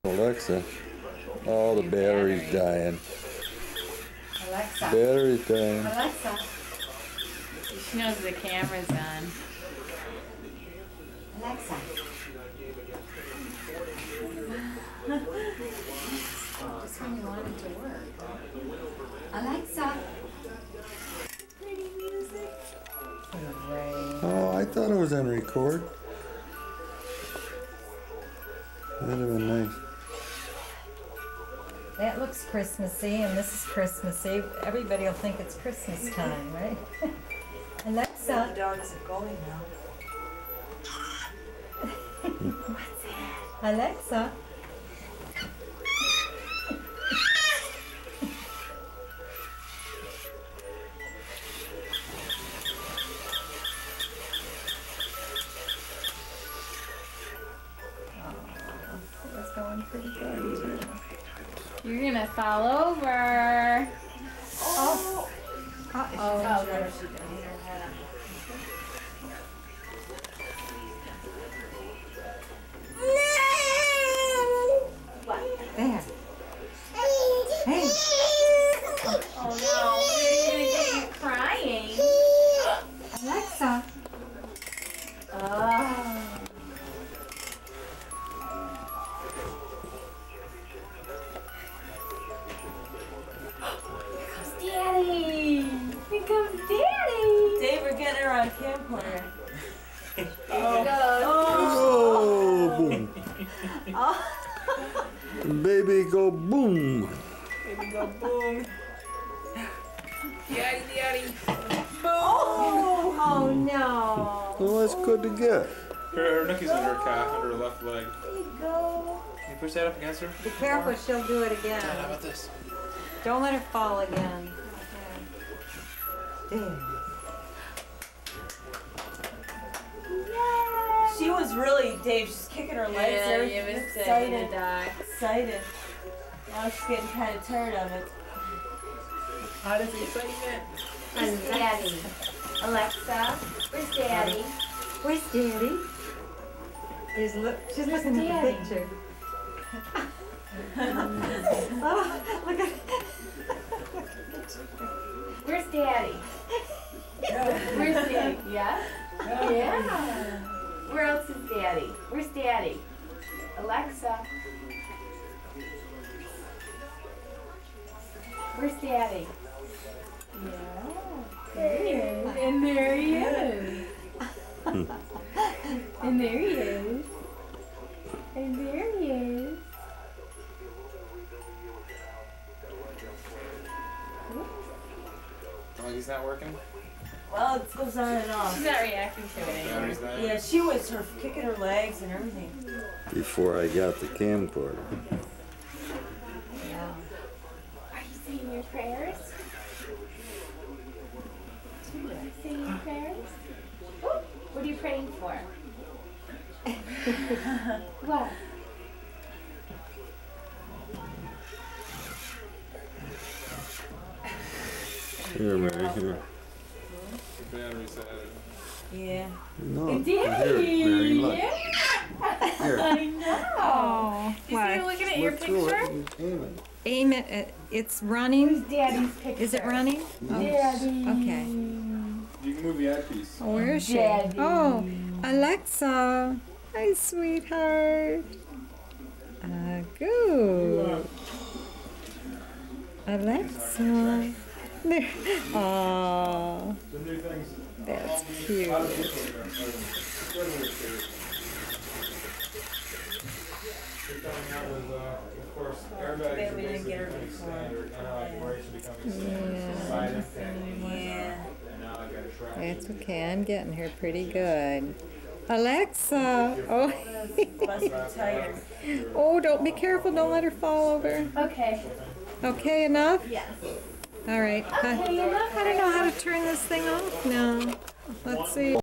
Alexa. Oh, the battery's dying. Alexa. Battery's dying. Alexa. She knows the camera's on. Alexa. Just when you want it to work. Alexa. Pretty music. Oh, I thought it was on record. That'd have been nice. That looks Christmassy, and this is Christmassy. Everybody will think it's Christmas time, right? Alexa. The dog isn't going now. What's that? Alexa. That's going pretty good. You're gonna fall over. Oh. Oh, there she goes. There. Hey. Oh no, you're gonna get you crying. Alexa. Oh. Daddy! Here comes Daddy! Dave, we're getting her on camcorder. Oh, boom. Baby, go boom. Baby, go boom. Daddy! Oh no. Well, that's good to get. Her nookie's under her calf, under her left leg. There you go. Can you push that up against her? Be careful, she'll do it again. How about this? Don't let her fall again. There. She was really, Dave, she's kicking her legs Yeah, there. you was Excited. dog. Excited. Now she's getting kind of tired of it. How does the excitement? Where's Daddy? Alexa, where's Daddy? Where's Daddy? She's looking at Daddy? the picture. Oh, look at Where's Daddy? Where's Daddy? Yeah? Yeah. Where else is Daddy? Where's Daddy? Alexa. Where's Daddy? Yeah. There he is. And there he is. And there he is. And there he is. Doggy's not working? Well, it goes on and off. She's not reacting to it anymore. Battery's dying? Yeah, she was kicking her legs and everything. Before I got the camcorder. Yeah. Are you saying your prayers? Are you saying your prayers? Ooh, what are you praying for? What? Here, Mary, here. The battery's dead. Yeah. No, Daddy! here, Mary, look. Yeah! Here. I know! Oh, You see her looking at your Look through picture? it and aim it. Aim it. It's running. Daddy's picture. Is it running? Daddy! Okay. You can move the eyepiece. Oh, where is she? Daddy. Oh, Alexa. Hi, sweetheart. Good. Alexa. There. Oh, The new things. that's cute. They're coming out with, of course, airbags Bet are we didn't get her basically before. standard, anti-vibration becoming standard, Yeah. silent thing. Yeah. And now I got a track. That's okay. I'm getting her pretty good. Alexa. Oh. Must be tired. Oh, don't be careful. Don't let her fall over. Okay. Okay, enough? Yes. All right. Okay, enough. I don't know how to turn this thing off now. Let's see.